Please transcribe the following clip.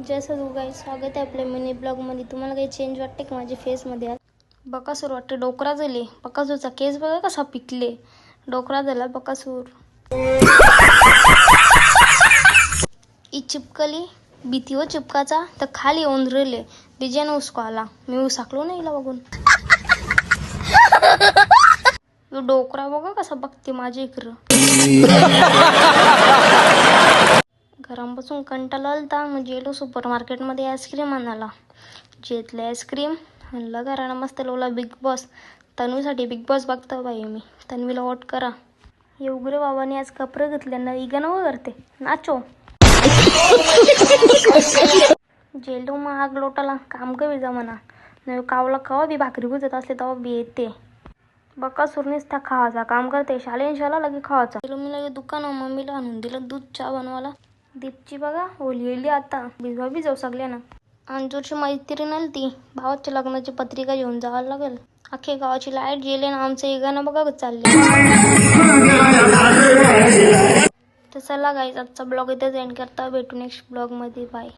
जसं तू काही स्वागत आहे आपल्या मिनी ब्लॉगमध्ये. तुम्हाला काही चेंज वाटते का माझ्या फेसमध्ये? आज बकासूर वाटते, डोकरा झाले. बकासूरचा केस बघा कसा पिकले, डोकरा झाला बकासूर. ही चिपकली भीतीवर चिपकाचा तर खाली ओंधरले डिजाईन उसको आला. मी उसाकलो नाही हिला बघून. डोकरा बघा कसा बघते माझ्या इकडं. घरापासून कंटाळा आलता मग गेलो सुपर मार्केटमध्ये आईस्क्रीम आणायला. घेतलं आईस्क्रीम आणलं घरानं. मस्त लावला बिग बॉस. तन्वीसाठी बिग बॉस बघता बाई मी. तन्वीला वोट करा. हे उग्र बाबाने आज कपडे घेतले ना इगा नव करते नाचो. जेलो मग आग लोटाला काम कमी जा म्हणा. नाही कावला कवा बी भाकरी बुजत असले तेव्हा बी येते. बकासूरनेच त्या खावाचा काम करते. शाला लगे खावाचा. गेलो मी लगे दुकान मम्मीला आणून दिलं दूध चहा बनवायला. दीपची बघा ओली आता भिजवा सगळ्या ना. अंजूरची मैत्रीण आली ती. भावाच्या लग्नाची पत्रिका घेऊन जावं लागेल. अख्खे गावाची लाईट गेले ना आमचं एगानं बघा चालले. तर चला गाईज आजचा ब्लॉग इथेच एंड करता. भेटू नेक्स्ट ब्लॉगमध्ये. बाय.